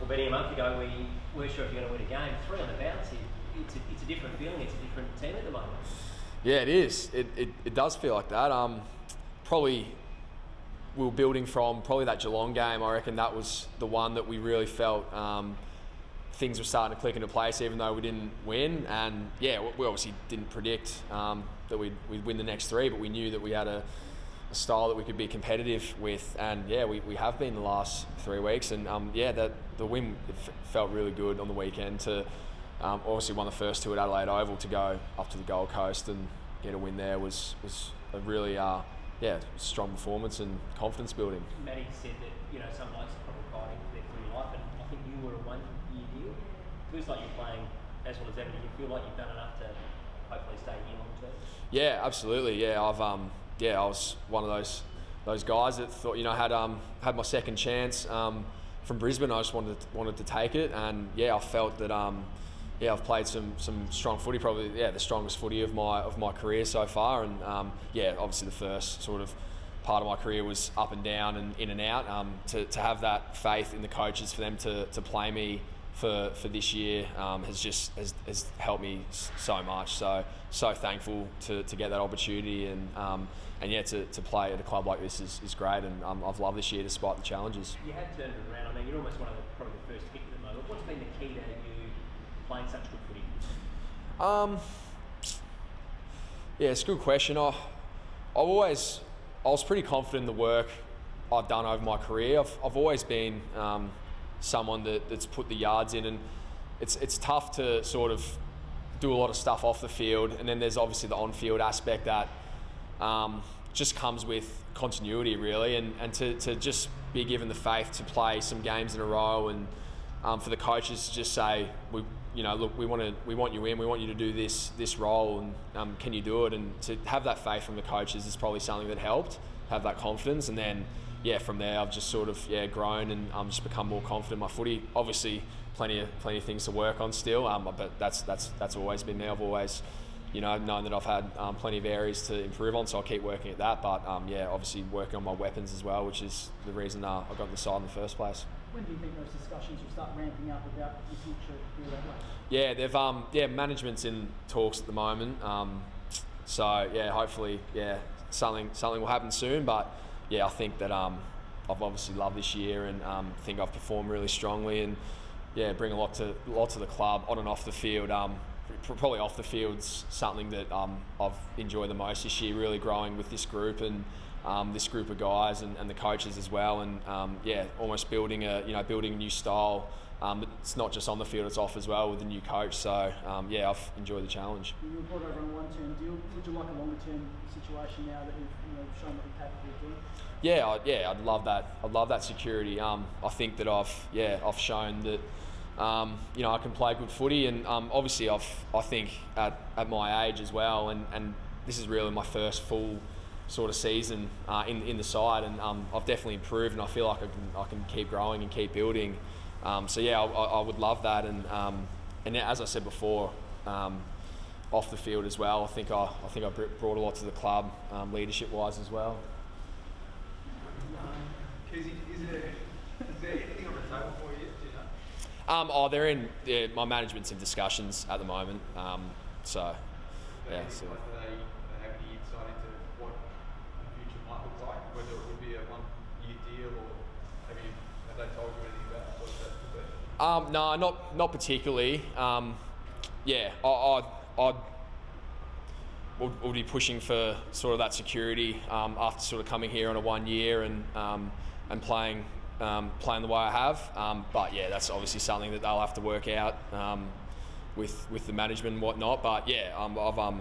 Benny, a month ago we weren't sure if you're going to win a game. 3 on the bounce, it's a different feeling, it's a different team at the moment. Yeah, it is. It does feel like that. Probably we were building from probably that Geelong game. I reckon that was the one that we really felt things were starting to click into place, even though we didn't win. And yeah, we obviously didn't predict that we'd win the next 3, but we knew that we had a style that we could be competitive with. And yeah, we have been the last 3 weeks. And yeah, the win felt really good on the weekend. To obviously won the first 2 at Adelaide Oval, to go up to the Gold Coast and get a win there was a really strong performance and confidence building. Matty said that some blokes are probably fighting for their footy life, and I think you were a 1-year deal. It feels like you're playing as well as ever. Do you feel like you've done enough to hopefully stay here long term? Yeah, absolutely. Yeah, I was one of those guys that thought had my second chance from Brisbane. I just wanted to take it, and yeah, I felt that I've played some strong footy, probably the strongest footy of my career so far. And obviously the first sort of part of my career was up and down and in and out. To have that faith in the coaches for them to play me for this year has helped me so much. So thankful to get that opportunity, and to play at a club like this is great, and I've loved this year despite the challenges. You had turned it around. I mean, you're almost probably the first pick at the moment. What's been the key to you playing such good footy? It's a good question. I was pretty confident in the work I've done over my career. I've always been someone that's put the yards in, and it's tough to sort of do a lot of stuff off the field, and then there's obviously the on-field aspect that just comes with continuity, really, and to just be given the faith to play some games in a row, and for the coaches to just say, look, we want you in, we want you to do this role, and can you do it? And to have that faith from the coaches is probably something that helped, have that confidence. And then from there I've just sort of grown, and just become more confident in my footy. Obviously plenty of things to work on still, but that's always been there. I've always known that I've had plenty of areas to improve on, so I'll keep working at that. But obviously working on my weapons as well, which is the reason I got on the side in the first place. When do you think those discussions will start ramping up about your future here at Adelaide? Yeah, they've management's in talks at the moment. So hopefully something will happen soon. But I think that I've obviously loved this year, and think I've performed really strongly, and bring a lot to the club on and off the field. Probably off the field's something that I've enjoyed the most this year, really growing with this group and this group of guys and the coaches as well, and almost building a new style. It's not just on the field, it's off as well with the new coach. So I've enjoyed the challenge. You were brought over on a one-term deal. Would you like a longer-term situation now that you've shown what you're capable of doing? I'd love that. I'd love that security. I think that I've shown that I can play good footy, and obviously I think at my age as well, and this is really my first full sort of season in the side, and I've definitely improved, and I feel like I can keep growing and keep building. I would love that, and as I said before, off the field as well, I think I brought a lot to the club, leadership wise as well. Keays, is there anything on the table for you? Do you know? My management's in discussions at the moment. So. Do they have any insight into what the future might look like? Whether it would be a 1-year deal, or have they told you anything about what that could be? No, not particularly. We'll be pushing for sort of that security after sort of coming here on a 1 year and playing the way I have. But that's obviously something that they'll have to work out with the management and whatnot. But I've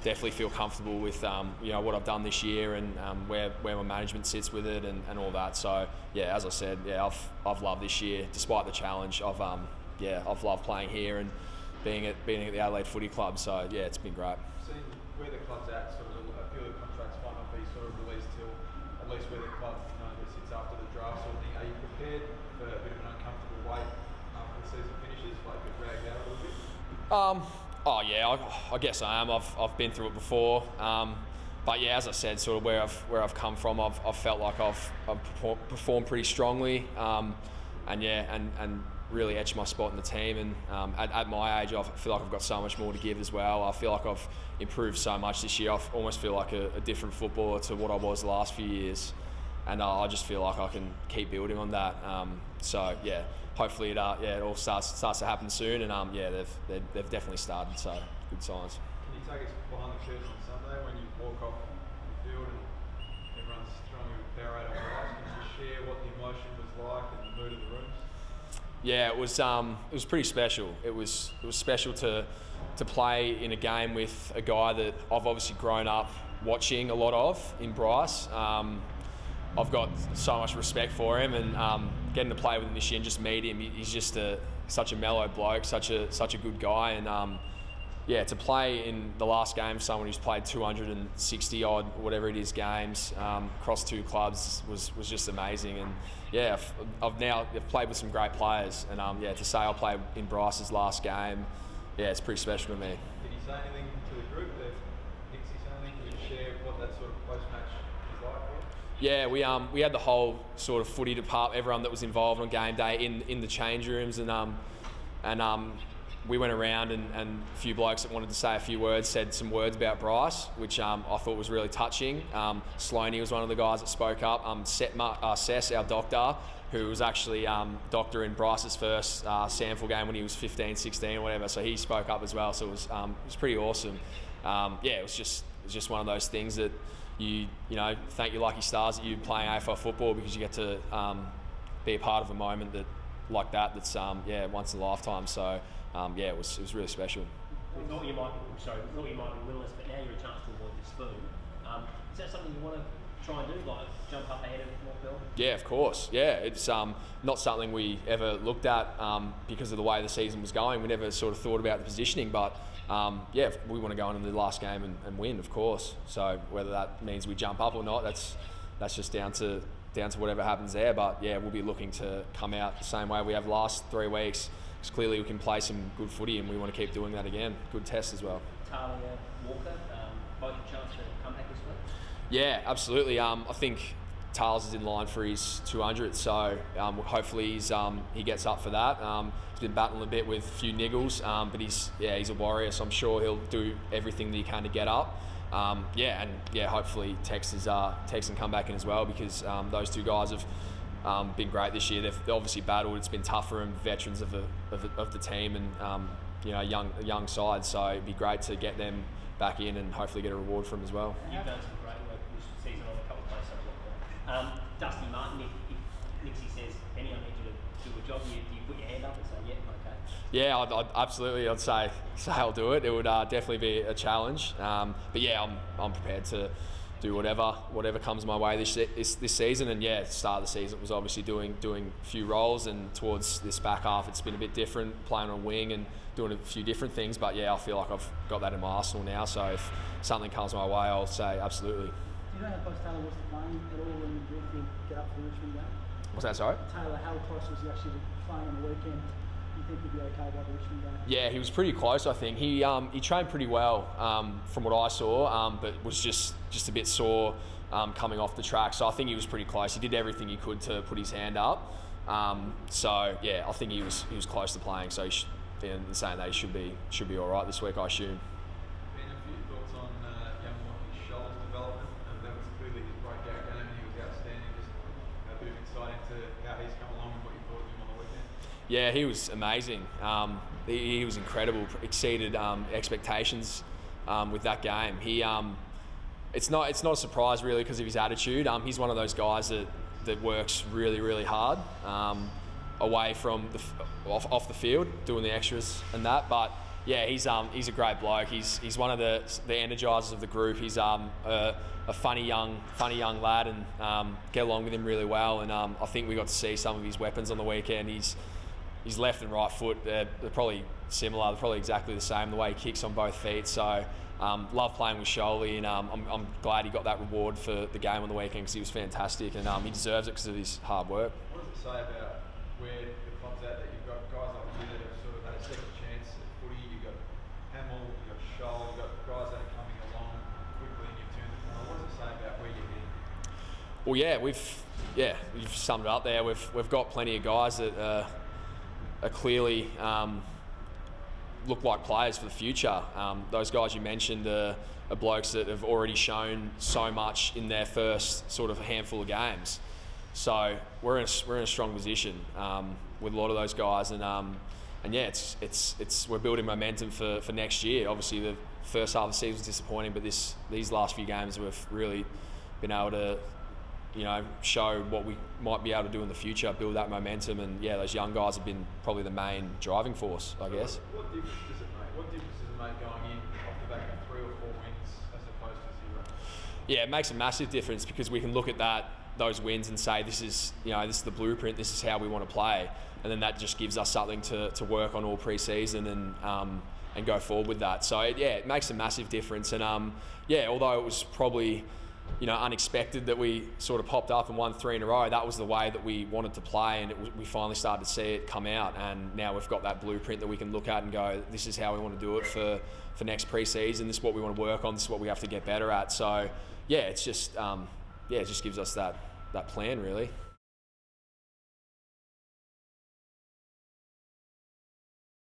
definitely feel comfortable with what I've done this year, and where my management sits with it, and all that. So as I said, I've loved this year despite the challenge. I've loved playing here and being at the Adelaide Footy Club. So it's been great. Seeing where the club's at, sort of a few of the contracts might not be sort of released till at least where the club sits after the draft sort of thing. Are you prepared for a bit of an uncomfortable wait after the season finishes, like get dragged out a little bit? I guess I am. I've been through it before. But as I said, sort of where I've come from, I've felt like I've performed pretty strongly. and really etch my spot in the team. And at my age, I feel like I've got so much more to give as well. I feel like I've improved so much this year. I almost feel like a different footballer to what I was the last few years, and I just feel like I can keep building on that. So yeah, hopefully it all starts to happen soon. And they've definitely started. So good signs. Can you take us behind the curtain on Sunday when you walk off the field and everyone's throwing a Powerade on Bryce? Can you share what the emotion was like and the mood of the rooms? Yeah, it was pretty special. It was special to play in a game with a guy that I've obviously grown up watching a lot of in Bryce. I've got so much respect for him, and getting to play with him this year and just meet him, he's just such a mellow bloke, such a good guy, and to play in the last game, someone who's played 260 odd, whatever it is, games across 2 clubs was just amazing. And yeah, I've played with some great players, and to say I played in Bryce's last game, yeah, it's pretty special to me. Did he say anything to the group? Did Nixie say anything? Can you share what that sort of post-match was like? Yeah, we had the whole sort of footy department, everyone that was involved on game day in the change rooms, and we went around, and a few blokes that wanted to say a few words said some words about Bryce, which I thought was really touching. Sloaney was one of the guys that spoke up. Sess, our doctor, who was actually doctor in Bryce's first sample game when he was 15, 16 or whatever, so he spoke up as well, so it was pretty awesome. It was just one of those things that you thank your lucky stars that you're playing AFL football, because you get to be a part of a moment that's once in a lifetime. So it was really special. We thought you might be winless, but now you're a chance to avoid the spoon. Is that something you want to try and do, like jump up ahead of North? Yeah, of course. Yeah, it's not something we ever looked at because of the way the season was going. We never sort of thought about the positioning, but we want to go into the last game and win, of course. So whether that means we jump up or not, that's just down to whatever happens there. But yeah, we'll be looking to come out the same way we have the last 3 weeks. Because clearly we can play some good footy, and we want to keep doing that again. Good test as well. Talia, Walker, both a chance to come back this week? Yeah, absolutely. I think Tales is in line for his 200, so hopefully he gets up for that. He's been battling a bit with a few niggles, but he's a warrior, so I'm sure he'll do everything that he can to get up. Hopefully Tex can come back in as well, because those 2 guys have been great this year. They've obviously battled. It's been tough for them, veterans of the team, and a young side. So it'd be great to get them back in and hopefully get a reward from them as well. You've done some great work this season on a couple of places I've looked at. Dusty Martin, if Nixie says, Benny, I need you to do a job, do you put your hand up and say, yeah, okay? Yeah, I'd absolutely. I'd say I'll do it. It would definitely be a challenge. But yeah, I'm prepared to do whatever comes my way this season. And yeah, start of the season was obviously doing a few roles, and towards this back half it's been a bit different, playing on wing and doing a few different things. But yeah, I feel like I've got that in my arsenal now, so if something comes my way, I'll say absolutely. Do you know how close Taylor was to playing at all when you get up for the Richmond game? What's that, sorry? Taylor, how close was he actually to playing on the weekend? Do you think he'd be okay by the Richmond game? Yeah, he was pretty close, I think. He trained pretty well from what I saw, but was just a bit sore coming off the track. So I think he was pretty close. He did everything he could to put his hand up. So yeah, I think he was close to playing. So in saying that, he should be all right this week, I assume. Ben, a few thoughts on young Lockie Scholl's development? That was clearly his breakout game, and he was outstanding. Just a bit of insight into how he's come along and what you thought of him on the weekend. Yeah, he was amazing. He was incredible. Exceeded expectations with that game. It's not a surprise really because of his attitude. He's one of those guys that works really, really hard away from off the field, doing the extras and that. But yeah, he's a great bloke. He's one of the energizers of the group. He's a funny young lad, and get along with him really well. And I think we got to see some of his weapons on the weekend. His left and right foot, they're probably similar. They're probably exactly the same, the way he kicks on both feet. So love playing with Sholey, and I'm glad he got that reward for the game on the weekend, because he was fantastic, and he deserves it because of his hard work. What does it say about where the club's at, that you've got guys like you that have sort of had a second chance at footy? You've got Hamill, you've got Scholl, you've got guys that are coming along quickly and you've turned the corner. What does it say about where you're heading? Well, yeah, yeah, you've summed it up there. We've got plenty of guys that are clearly look like players for the future. Those guys you mentioned are blokes that have already shown so much in their first sort of handful of games. So we're in a strong position with a lot of those guys, and yeah, we're building momentum for next year. Obviously, the first half of the season was disappointing, but these last few games we've really been able to, show what we might be able to do in the future, build that momentum, and yeah, those young guys have been probably the main driving force, I guess. What difference does it make? What difference does it make going in off the back of 3 or 4 wins as opposed to 0? Yeah, it makes a massive difference because we can look at those wins and say this is the blueprint, this is how we want to play, and then that just gives us something to work on all pre-season and go forward with that. So it makes a massive difference, and although it was probably unexpected that we sort of popped up and won 3 in a row, that was the way that we wanted to play, and we finally started to see it come out, and now we've got that blueprint that we can look at and go, this is how we want to do it for next pre-season, this is what we want to work on, this is what we have to get better at. So yeah, it's just it just gives us that plan, really.